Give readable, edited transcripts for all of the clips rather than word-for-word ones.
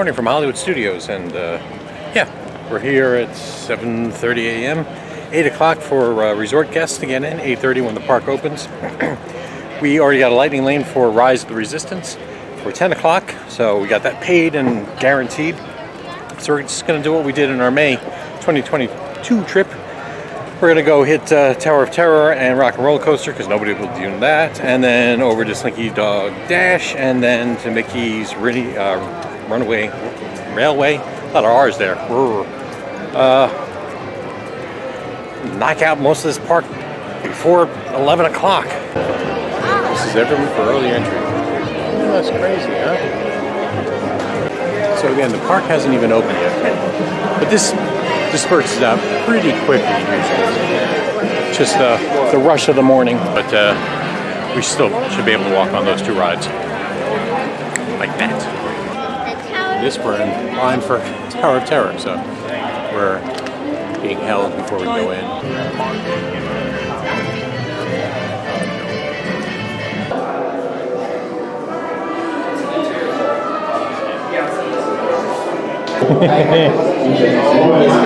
morning from Hollywood Studios, and yeah, we're here at 7:30 a.m. 8 o'clock for resort guests to get in, 8:30 when the park opens. We already got a lightning lane for Rise of the Resistance for 10 o'clock, so we got that paid and guaranteed. So we're just going to do what we did in our May 2022 trip. We're going to go hit Tower of Terror and Rock and Roller Coaster, because nobody will be doing that, and then over to Slinky Dog Dash, and then to Mickey's Runaway Railway. A lot of R's there. Knock out most of this park before 11 o'clock. This is everyone for early entry. Oh, that's crazy, huh? So again, the park hasn't even opened yet, but this disperses out pretty quickly usually. Just the rush of the morning, but we still should be able to walk on those two rides like that. This we're in line for Tower of Terror, so we're being held before we go in.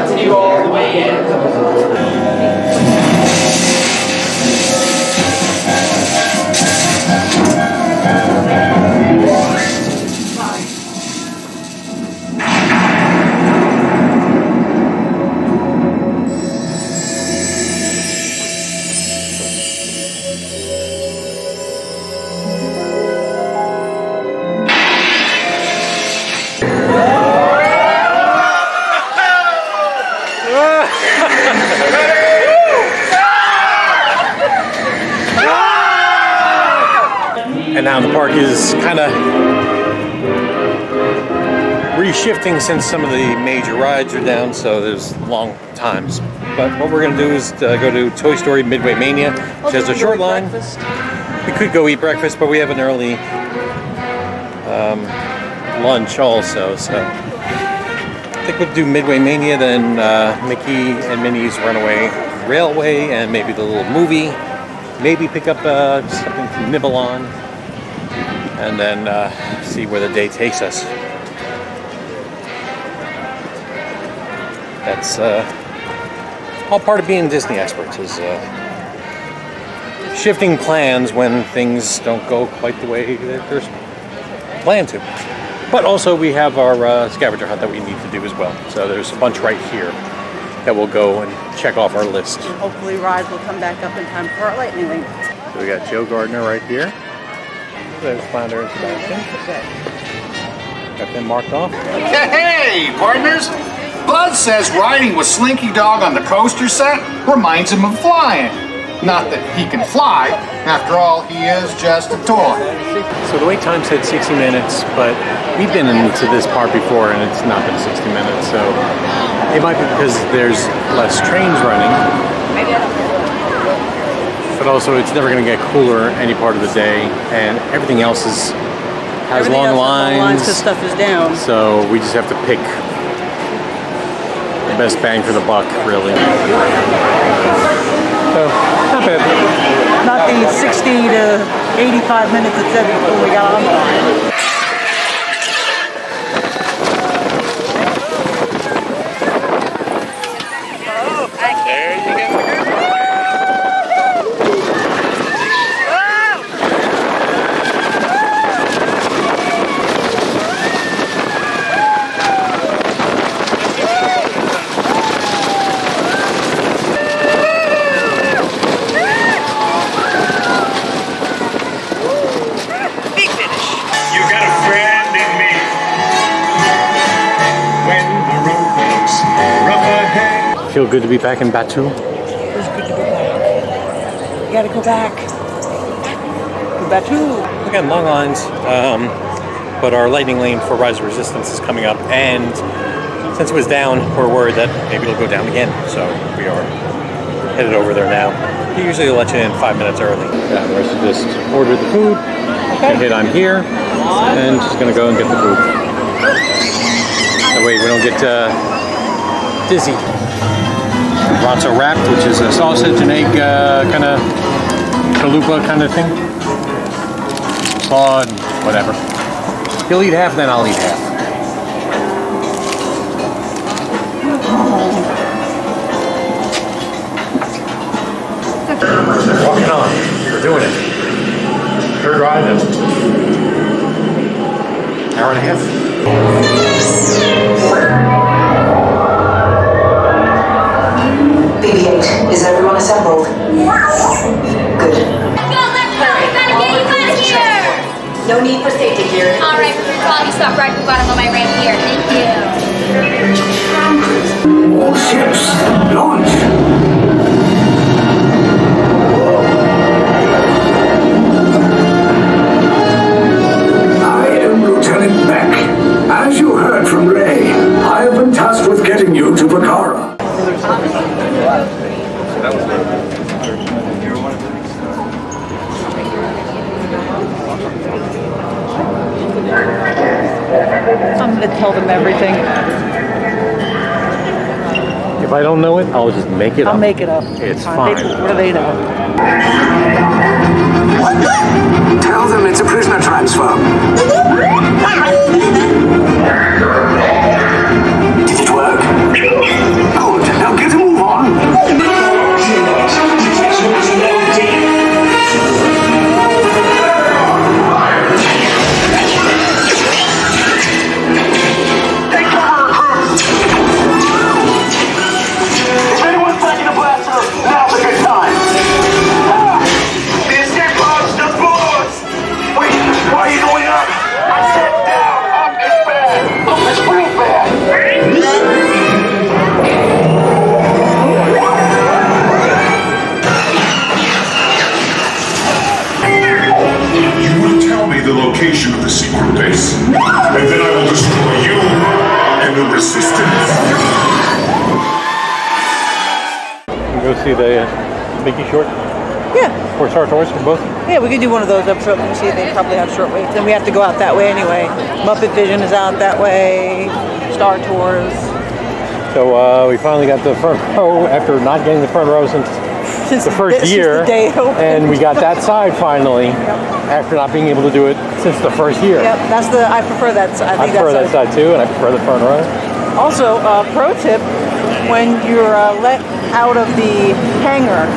Continue all the way in. And now the park is kind of reshifting since some of the major rides are down, so there's long times. But what we're going to do is go to Toy Story Midway Mania, which has a short line. We could go eat breakfast, but we have an early lunch also, so I think we'll do Midway Mania, then Mickey and Minnie's Runaway Railway, and maybe the little movie. Maybe pick up something to nibble on, and then see where the day takes us. That's all part of being Disney experts, is shifting plans when things don't go quite the way they're planned to. But also we have our scavenger hunt that we need to do as well. So there's a bunch right here that we'll go and check off our list. And hopefully rides will come back up in time for our lightning lane. So we got Joe Gardner right here. There's Flounder and Sebastian. Got them marked off. Hey, partners! Buzz says riding with Slinky Dog on the coaster set reminds him of flying. Not that he can fly. After all, he is just a toy. So the wait time said 60 minutes, but we've been into this park before and it's not been 60 minutes, so it might be because there's less trains running. But also it's never going to get cooler any part of the day, and everything else has long lines because stuff is down. So we just have to pick the best bang for the buck, really. So, not bad. Not the 60 to 85 minutes it said before we got on the line. There you go. Feel good to be back in Batu. It was good to be back. You gotta go back. Go Batu. Again, long lines, but our lightning lane for Rise of Resistance is coming up, and since it was down, we're worried that maybe it'll go down again, so we are headed over there now. He usually let you in 5 minutes early. Yeah, we're just order the food, okay. Hit I'm here, and just gonna go and get the food. That way we don't get dizzy. Razzo wrapped, which is a sausage and egg kind of chalupa kind of thing. Slaw and whatever. He'll eat half, then I'll eat half. Walking on. We're doing it. Third ride in hour and a half. BB-8, is everyone assembled? Good. No need for safety gear. All right, quality stop right at the bottom of my ramp here. Thank you. All ships, launch! Lieutenant Beck, as you heard from Ray, I have been tasked with getting you to Bakara. I'm going to tell them everything. If I don't know it, I'll just make it up. I'll make it up. It's fine. What do they know? Tell them it's a prisoner transfer. Did it work? Good. Now get a move on. If anyone's taking a blaster, now's a good time. The escape pod's just boards. Wait, why are you going up? I said down. Up is bad. Up is real bad. You will tell me the location of the secret base, and then I will destroy you and the resistance. Go see the Mickey short Yeah. or Star Tours for both. Yeah, we could do one of those up short. Let me see. They probably have short waits. And we have to go out that way anyway. Muppet Vision is out that way. Star Tours. So we finally got the front row after not getting the front row since the first year. The day it opened. And we got that side finally after not being able to do it since the first year. Yep, that's the. I prefer that. I I think prefer that's that side too, and I prefer the front row. Also, pro tip: when you're let out of the hangar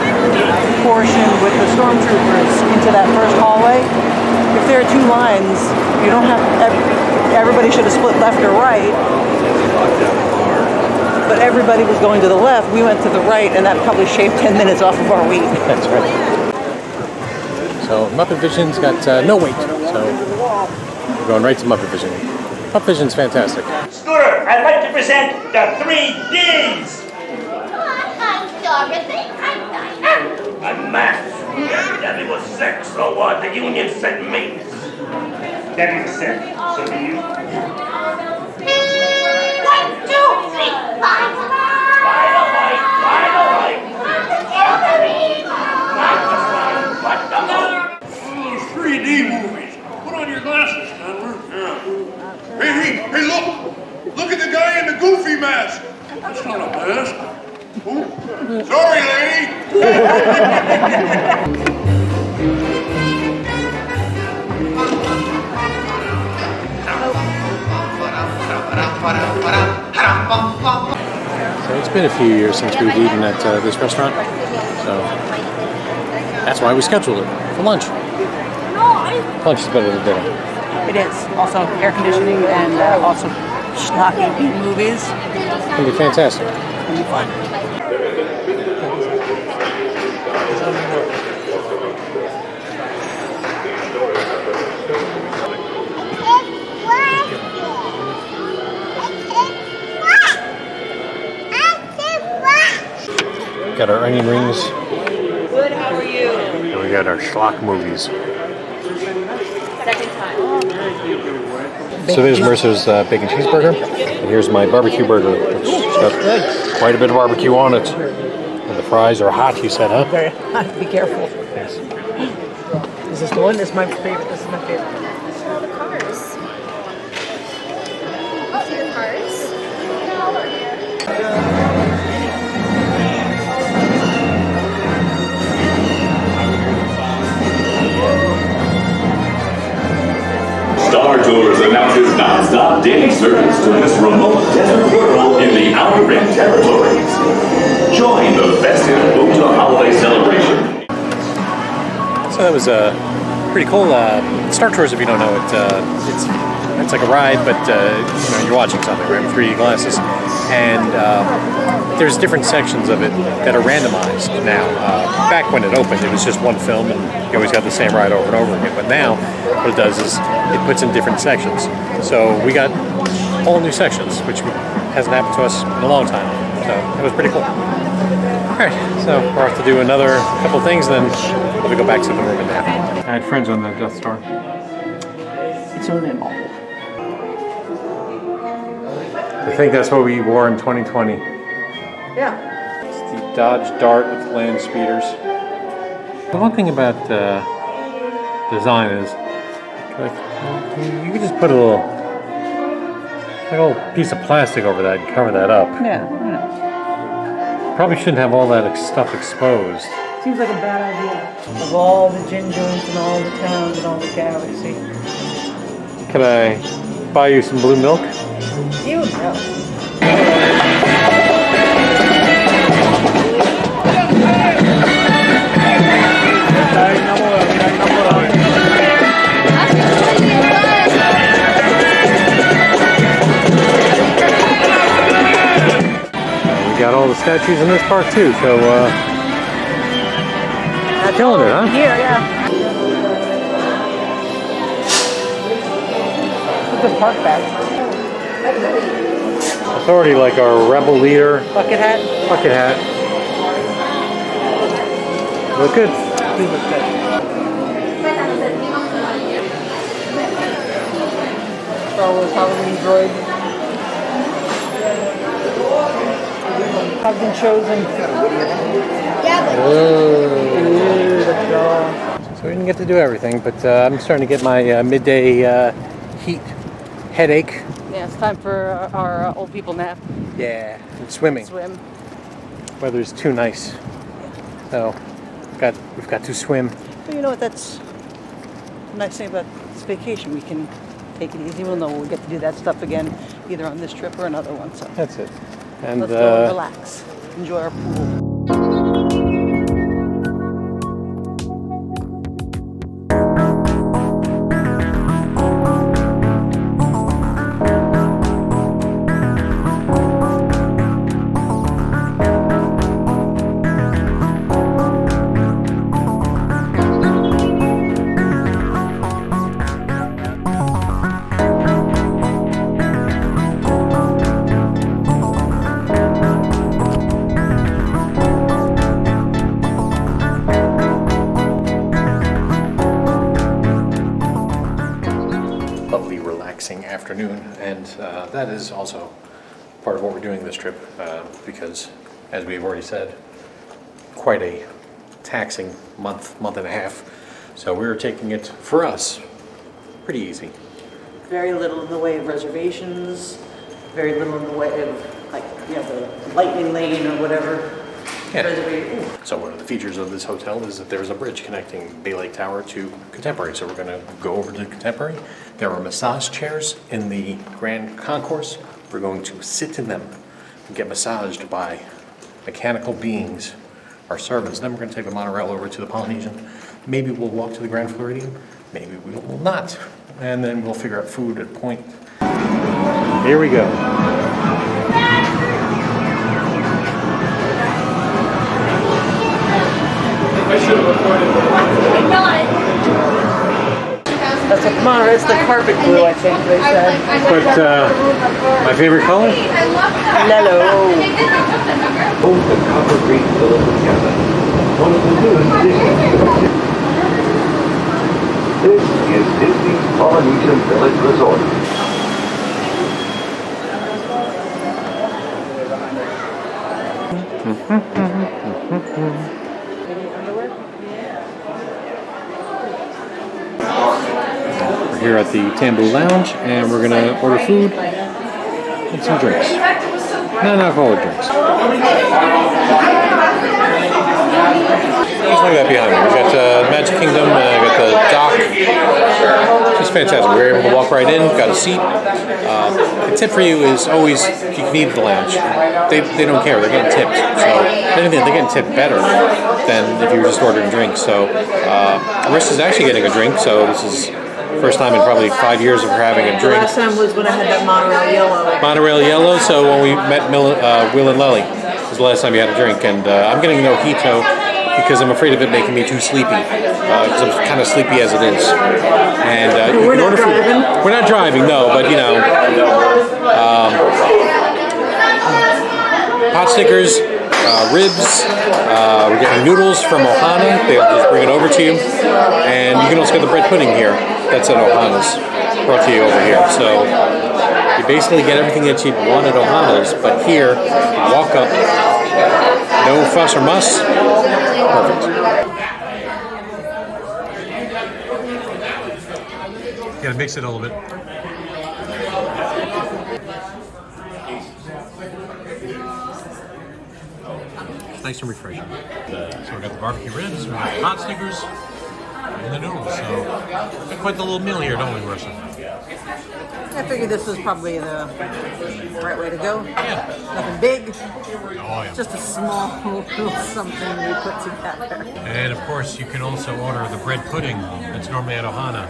portion with the stormtroopers into that first hallway, if there are two lines, you don't have. Everybody should have split left or right. But everybody was going to the left. We went to the right, and that probably shaved 10 minutes off of our wait. That's right. So Muppet Vision's got no wait, so we're going right to Muppet Vision. Muppet Vision's fantastic. Scooter, I'd like to present the 3 Ds. I'm Max. Debbie was sick, so the union sent me. Debbie was sick, so do you. 1, 2, 3, 5. Ride a light, ride a light. Not the sun, but the moon. Those 3D movies. Put on your glasses, Chandler. Yeah. Hey, look! Look at the guy in the goofy mask. That's not a mask. Oh, sorry, lady. So it's been a few years since we've eaten at this restaurant, so that's why we scheduled it for lunch. Lunch is better than dinner. It is. Also air conditioning and also schlocky movies. It's going to be fantastic. It's going to be fun. Got our onion rings. Good, how are you? And we got our schlock movies. Second time. So there's Mercer's bacon cheeseburger. And here's my barbecue burger, which has got quite a bit of barbecue on it. And the fries are hot, you said, huh? Very hot. Be careful. Yes. Is this the one? This is my favorite. This is my favorite. Oh, the cars. See the cars? Star Tours announces non-stop daily service to this remote desert world in the outer rim territory. So that was pretty cool. Star Tours, if you don't know it, it's like a ride, but you're watching something, right? With 3D glasses, and there's different sections of it that are randomized now. Back when it opened, it was just one film, and you always got the same ride over and over again. But now, what it does is it puts in different sections. So we got all new sections, which hasn't happened to us in a long time. So it was pretty cool. All right, so we're off to do another couple things, then we'll go back to the room and nap. I had friends on the Death Star. It's a limo. I think that's what we wore in 2020. Yeah. It's the Dodge Dart with land speeders. The one thing about design is, like, you can just put a little piece of plastic over that and cover that up. Yeah. Probably shouldn't have all that stuff exposed. Seems like a bad idea. Of all the gin joints and all the towns and all the galaxy. Can I buy you some blue milk? You know. We got all the statues in this park too, so killing it, huh? Here, yeah. Good park bag. It's already like our rebel leader. Bucket hat. Bucket hat. Look good. You look good. Star Wars Halloween droid. Have been chosen. So we didn't get to do everything, but I'm starting to get my midday heat headache. Yeah, it's time for our old people nap. Yeah, and swimming. Swim. Weather's too nice, so we've got to swim. But you know what? That's the nice thing about this vacation. We can take it easy. We'll know we'll get to do that stuff again, either on this trip or another one. So that's it. And let's go and relax, enjoy our pool. Afternoon, and that is also part of what we're doing this trip because, as we've already said, quite a taxing month and a half. So we're taking it, for us, pretty easy. Very little in the way of reservations, very little in the way of, like, the lightning lane or whatever. Yeah. So one of the features of this hotel is that there's a bridge connecting Bay Lake Tower to Contemporary. So we're going to go over to Contemporary. There are massage chairs in the Grand Concourse. We're going to sit in them and get massaged by mechanical beings, our servants. Then we're going to take the monorail over to the Polynesian. Maybe we'll walk to the Grand Floridian. Maybe we will not. And then we'll figure out food at Point. Here we go. I should have recorded it. That's a monorail. It's the carpet glue, I think they said. But my favorite color? Hello. Both the copper green pillow together. One of the newest Disney. This is Disney's Polynesian Village Resort. We're here at the Tambu Lounge, and we're gonna order food and some drinks. Non-alcoholic drinks. Just like that behind me. We've got Magic Kingdom, got the dock. Just fantastic. We were able to walk right in, got a seat. The tip for you is always, you can eat at the lounge. They don't care, they're getting tipped. So, if anything, they're getting tipped better than if you were just ordering drinks. So, Arissa's actually getting a drink, so this is first time in probably 5 years of her having a drink. Last time was when I had that monorail yellow. Monorail yellow, so when we met Will and Lely, was the last time you had a drink. And I'm getting no mojito because I'm afraid of it making me too sleepy. Because I'm kind of sleepy as it is. And we're not driving. We're not driving, no, but you know. Pot stickers, ribs, we're getting noodles from Ohana. They'll just bring it over to you. And you can also get the bread pudding here. That's at Ohana's. Brought to you over here. So you basically get everything that you'd want at Ohana's, but here, you walk up, no fuss or muss. Perfect. You gotta mix it a little bit. Nice and refreshing. So we got the barbecue ribs, we got the hot stickers, and the noodles. So got quite the little meal here, don't we, Marissa? I figured this was probably the right way to go. Yeah. Nothing big. Oh yeah. Just a small little something we put together. And of course, you can also order the bread pudding that's normally at Ohana,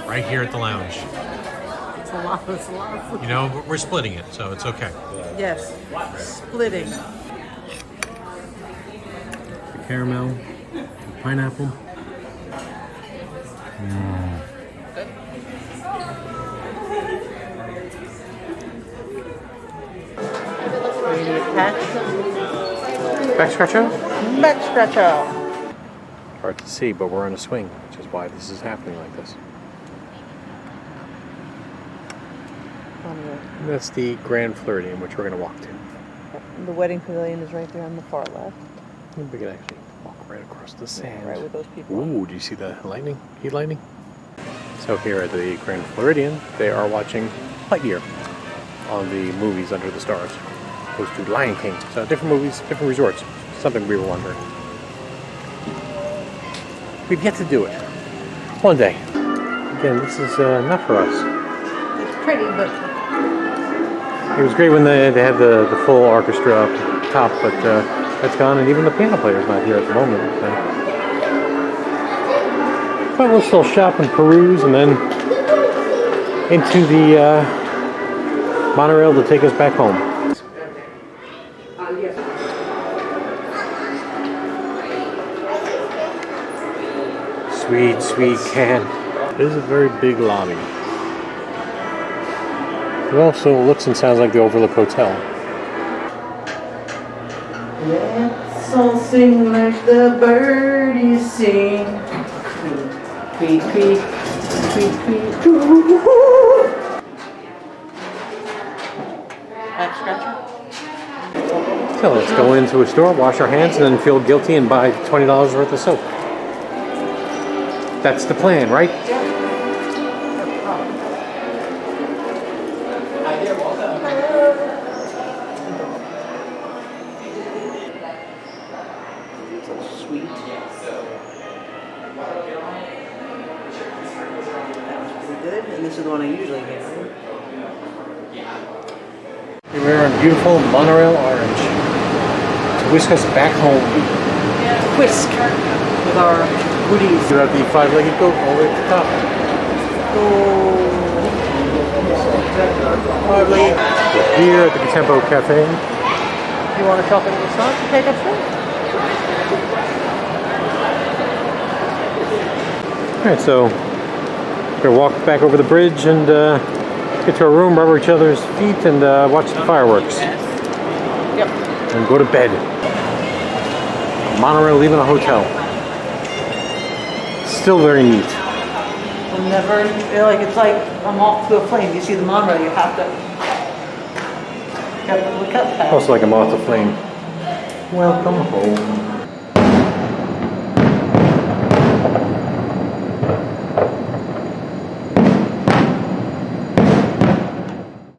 right here at the lounge. It's a lot of food. You know, we're splitting it, so it's okay. Yes, splitting. The caramel, pineapple. Back scratcher? Back scratcher. Hard to see, but we're on a swing, which is why this is happening like this. And that's the Grand Floridian, which we're going to walk to. The wedding pavilion is right there on the far left. And we can actually walk right across the sand. Right with those people. Ooh, do you see the lightning? Heat lightning? So here at the Grand Floridian, they are watching Lightyear on the movies Under the Stars. Opposed to Lion King. So different movies, different resorts. Something we were wondering. We've yet to do it. One day. Again, this is not for us. It's pretty, but It was great when they had the full orchestra up top, but that's gone, and even the piano player's not here at the moment. So. But we'll still shop and peruse, and then into the monorail to take us back home. Sweet, sweet can. This is a very big lobby. It also looks and sounds like the Overlook Hotel. let's all sing like the birdies sing. Tweet, tweet, tweet, tweet, tweet. Back scratcher. So let's go into a store, wash our hands, and then feel guilty and buy $20 worth of soap. That's the plan, right? Sweet. Pretty good, and this is the one I usually get. We're in beautiful monorail orange to whisk us back home. Whisk with our goodies. You have the five-legged goat all the way at the top. Lovely. We're here at the Tempo Cafe. You want a chocolate croissant to take upstairs? Alright, so we're going to walk back over the bridge and get to our room, rub each other's feet, and watch the fireworks. Yep. And go to bed. Monorail leaving the hotel. Still very neat. We'll never, it's like a moth to a flame. You see the monorail, you have to look up past. Also like a moth to flame. Welcome home.